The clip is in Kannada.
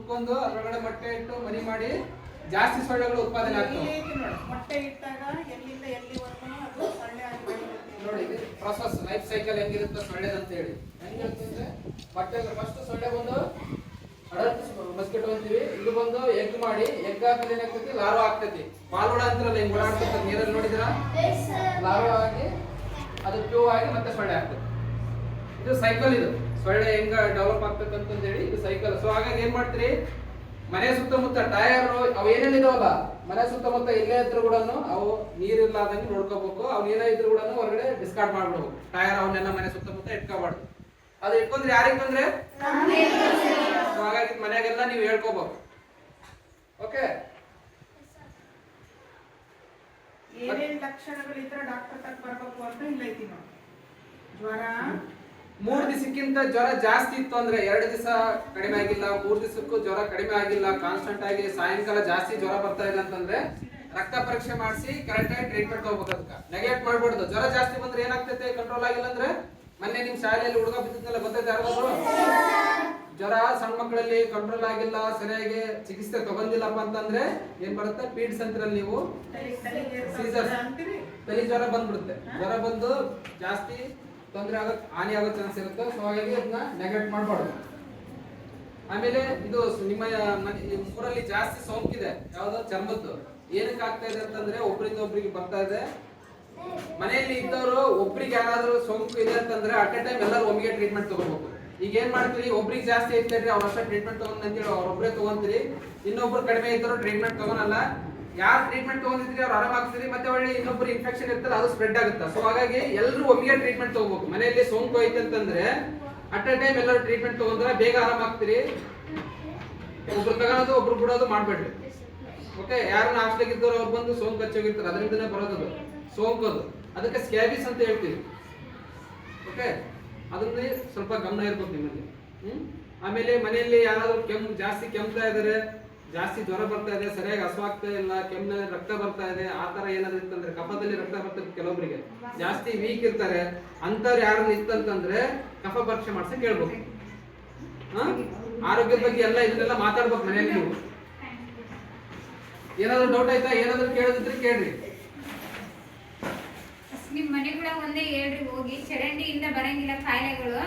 ಸುಟ್ಕೊಂಡು ಅದರೊಳಗಡೆ ಮೊಟ್ಟೆ ಇಟ್ಟು ಮರಿ ಮಾಡಿ ಜಾಸ್ತಿ ಸೊಳ್ಳೆಗಳು ಉತ್ಪಾದನೆ ಆಗ್ತವೆ. ಮೊಟ್ಟೆ ಇಟ್ಟಾಗ ಎಲ್ಲಿಂದ ಎಲ್ಲಿವರೆಗೂ ಅದು ಸೊಳ್ಳೆ ಆಗಿ ಬೆಳೆಯುತ್ತೆ. ನೋಡಿ ಇದು ಪ್ರೊಸೆಸ್ ಲೈಫ್ ಸೈಕಲ್ ಹೆಂಗಿರುತ್ತೆ ಸೊಳ್ಳೆದು ಅಂತ ಹೇಳಿ. ಹೆಂಗಿರುತ್ತೆ ಅಂದ್ರೆ ಮೊಟ್ಟೆ ಫಸ್ಟ್ ಸೊಳ್ಳೆ ಬಂದು ಅಡಲ್ಟ್ ಮಸ್ಕಿಟೋ ಅಂತೀವಿ. ಇದು ಬಂದು ಎಗ್ ಮಾಡಿ ಎಗ್ ಆದ್ಮೇಲೆ ಏನಾಗ್ತೈತಿ ಲಾರ್ವಾ ಆಗ್ತೈತಿ. ಪಾಲ್ವಡ ಅಂತಾರಲ್ಲ ಹಿಂಗ್ ಓಡಾಡ್ತಿರ್ತಾರೆ ನೀರಲ್ಲಿ ನೋಡಿದಿರಾ, ಲಾರ್ವಾ ಆಗಿ ಅದು ಪ್ಯೂ ಆಗಿ ಮತ್ತೆ ಸೊಳ್ಳೆ ಆಗ್ತದೆ. ಇದು ಸೈಕಲ್. ಇದು ಸೊಳ್ಳೆ ಹೆಂಗ ಡೆವಲಪ್ ಆಗ್ತಕ್ಕಂತ ಹೇಳಿ ಇದು ಸೈಕಲ್. ಸೊ ಹಾಗಾಗಿ ಏನ್ ಮಾಡ್ತೀರಿ, ಮನೆ ಸುತ್ತಮುತ್ತ ಟೈರ್ ಅವು ಏನೇನಿದಾವಲ್ಲ ಮನೆ ಸುತ್ತಮುತ್ತ ಇಲ್ಲೇ ಇದ್ರು ಕೂಡ ಅವು ನೀರಿಲ್ಲಾದಂಗೆ ನೋಡ್ಕೋಬೇಕು. ಅವ್ ಏನೇ ಇದ್ರು ಕೂಡ ಹೊರಗಡೆ ಡಿಸ್ಕಾರ್ಡ್ ಮಾಡ್ಬಿಡ್ಬೇಕು. ಟೈರ್ ಅವನ್ನೆಲ್ಲ ಮನೆ ಸುತ್ತಮುತ್ತ ಇಟ್ಕೋಬಾರ್ದು. ಅದು ಇಟ್ಕೊಂಡ್ರೆ ಯಾರಿಗೆ ಬಂದ್ರೆ ಹಾಗಾಗಿ ಮನೆಯಾಗೆಲ್ಲ ನೀವು ಹೇಳ್ಕೋಬೇಕು. ಓಕೆ, ಏನೇನ್ ಲಕ್ಷಣಗಳಿದ್ರೆ ಡಾಕ್ಟರ್ ತಕ್ಕ ಬರ್ಬೇಕು ಅಂತ ಇಲ್ಲೈತಿ ನಾವು. ಜ್ವರ 3 ದಿವಸಕ್ಕಿಂತ ಜ್ವರ ಜಾಸ್ತಿ ಇತ್ತು ಅಂದ್ರೆ 2 ದಿವಸ ಕಡಿಮೆ ಆಗಿಲ್ಲ, 3 ದಿವಸಕ್ಕೂ ಜ್ವರ ಕಡಿಮೆ ಆಗಿಲ್ಲ, ಕಾನ್ಸ್ಟೆಂಟ್ ಆಗಿ ಸಾಯಂಕಾಲ ಜಾಸ್ತಿ ಜ್ವರ ಬರ್ತಾ ಇಲ್ಲ ಅಂತಂದ್ರೆ ರಕ್ತ ಪರೀಕ್ಷೆ ಮಾಡಿಸಿ ಕರೆಕ್ಟ್ ಆಗಿ ಟ್ರೀಟ್ಮೆಂಟ್ ತಗೋಬೇಕು. ಅದಕ್ಕೆ ನೆಗ್ಲೆಕ್ಟ್ ಮಾಡ್ಬಾರ್ದು. ಜ್ವರ ಜಾಸ್ತಿ ಬಂದ್ರೆ ಏನಾಗ್ತೈತೆ ಕಂಟ್ರೋಲ್ ಆಗಿಲ್ಲ ಅಂದ್ರೆ, ಮೊನ್ನೆ ನಿಮ್ ಶಾಲೆಯಲ್ಲಿ ಹುಡುಗ ಬಿದ್ದಿದ್ದಲ್ಲ ಗೊತ್ತೈತೆ ಯಾರಾದ್ರು? ಜ್ವರ ಸಣ್ಣ ಮಕ್ಕಳಲ್ಲಿ ಕಂಟ್ರೋಲ್ ಆಗಿಲ್ಲ, ಸರಿಯಾಗಿ ಚಿಕಿತ್ಸೆ ತಗೊಂಡಿಲ್ಲಪ್ಪ ಅಂತಂದ್ರೆ ಏನ್ ಬರುತ್ತೆ, ಪೀಡ್ಸ್ ಅಂತಿರಲ್ಲ ನೀವು, ಸೀಸರ್, ತಲೆ ಜ್ವರ ಬಂದ್ಬಿಡುತ್ತೆ. ಜ್ವರ ಬಂದು ಜಾಸ್ತಿ ತೊಂದರೆ ಆಗೋ ಹಾನಿ ಆಗೋ ಚಾನ್ಸ್ ಇರುತ್ತೆ. ಸೊ ಹಾಗಾಗಿ ಅದನ್ನ ನೆಗ್ಲೆಕ್ಟ್ ಮಾಡಬಾರ್ದು. ಆಮೇಲೆ ಇದು ನಿಮ್ಮ ಊರಲ್ಲಿ ಜಾಸ್ತಿ ಸೋಂಕಿದೆ ಯಾವ್ದೋ ಚರ್ಮದ್ದು. ಏನಕ್ಕೆ ಆಗ್ತಾ ಇದೆ ಅಂತಂದ್ರೆ ಒಬ್ರಿಂದ ಒಬ್ರಿಗೆ ಬರ್ತಾ ಇದೆ. ಮನೆಯಲ್ಲಿ ಇದ್ದವರು ಒಬ್ರಿಗೆ ಯಾರಾದ್ರೂ ಸೋಂಕು ಇದೆ ಅಂತಂದ್ರೆ ಅಟ್ ಎ ಟೈಮ್ ಎಲ್ಲರೂ ಒಮ್ಮಿಗೆ ಟ್ರೀಟ್ಮೆಂಟ್ ತಗೋಬೇಕು. ಈಗ ಏನ್ ಮಾಡ್ತೀರಿ, ಒಬ್ರಿಗೆ ಜಾಸ್ತಿ ಐತ್ರಿ ಅವ್ರ ಅಷ್ಟೇ ಟ್ರೀಟ್ಮೆಂಟ್ ತಗೊಂಡ್ ಅಂತೇಳಿ ಅವ್ರೊಬ್ರೇ ತಗೊಂತೀರಿ, ಇನ್ನೊಬ್ರು ಕಡಿಮೆ ಇದ್ದರು ಟ್ರೀಟ್ಮೆಂಟ್ ತಗೊಳಲ್ಲ. ಯಾರು ಟ್ರೀಟ್ಮೆಂಟ್ ತಗೊಂಡಿದ್ರಿ ಅವ್ರು ಆರಾಮಾಗ್ತೀರಿ, ಮತ್ತೆ ಒಳ್ಳೆ ಇನ್ನೊಬ್ರು ಇನ್ಫೆಕ್ಷನ್ ಇರ್ತಲ್ಲ ಅದು ಸ್ಪ್ರೆಡ್ ಆಗುತ್ತೆ. ಸೊ ಹಾಗಾಗಿ ಎಲ್ಲರೂ ಒಮ್ಮಿಗೆ ಟ್ರೀಟ್ಮೆಂಟ್ ತಗೋಬೇಕು. ಮನೆಯಲ್ಲಿ ಸೋಂಕು ಐತೆ ಅಂತಂದ್ರೆ ಅಟ್ ಎ ಟೈಮ್ ಎಲ್ಲರೂ ಟ್ರೀಟ್ಮೆಂಟ್ ತಗೊಂಡ್ರೆ ಬೇಗ ಆರಾಮಾಗ್ತೀರಿ. ಒಬ್ರು ತಗೊಳೋದು ಒಬ್ರು ಬಿಡೋದು ಮಾಡ್ಬೇಡ್ರಿ. ಓಕೆ, ಯಾರನ್ನ ಹಾಸ್ಟೆಲ್ ಇದ್ದವ್ರು ಅವ್ರು ಬಂದು ಸೋಂಕು ಹಚ್ಚೋಗಿರ್ತಾರೆ, ಅದರಿಂದನೇ ಬರೋದು ಸೋಂಕೋದು. ಅದಕ್ಕೆ ಸ್ಕ್ಯಾಬಿಸ್ ಅಂತ ಹೇಳ್ತೀವಿ. ಓಕೆ, ಅದನ್ನ ಸ್ವಲ್ಪ ಗಮನ ಇರ್ಬೇಕು ನಿಮ್ಮಲ್ಲಿ. ಆಮೇಲೆ ಮನೆಯಲ್ಲಿ ಯಾರಾದ್ರೂ ಜಾಸ್ತಿ ಕೆಮ್ತಾ ಇದಾರೆ, ಜಾಸ್ತಿ ಜ್ವರ ಬರ್ತಾ ಇದೆ, ಸರಿಯಾಗಿ ಹಸುವಾಗ್ತಾ ಇಲ್ಲ, ಕೆಮ್ಮಿನಲ್ಲಿ ರಕ್ತ ಬರ್ತಾ ಇದೆ, ಆ ತರ ಏನಾದ್ರು ಇತ್ತಂದ್ರೆ, ಕಫದಲ್ಲಿ ರಕ್ತ ಬರ್ತದೆ ಕೆಲವೊಬ್ಬರಿಗೆ, ಜಾಸ್ತಿ ವೀಕ್ ಇರ್ತಾರೆ, ಅಂತವ್ರು ಯಾರನ್ನ ಇತ್ತಂತಂದ್ರೆ ಕಫ ಪರೀಕ್ಷೆ ಮಾಡ್ಸಕ್ ಹೇಳ್ಬೇಕು. ಆರೋಗ್ಯದ ಬಗ್ಗೆ ಎಲ್ಲ ಇದನ್ನೆಲ್ಲ ಮಾತಾಡ್ಬೇಕು ಮನೆಯಲ್ಲಿ. ನೀವು ಏನಾದ್ರು ಡೌಟ್ ಆಯ್ತಾ, ಏನಾದ್ರು ಕೇಳೋದಿದ್ರೆ ಕೇಳ್ರಿ. ನಿಮ್ ಮನೆ ಕೂಡ ಒಂದೇ ಹೇಳ್ರಿ, ಹೋಗಿ ಚರಂಡಿಯಿಂದ ಬರಂಗಿಲ್ಲ ಕಾಯಿಲೆಗಳು.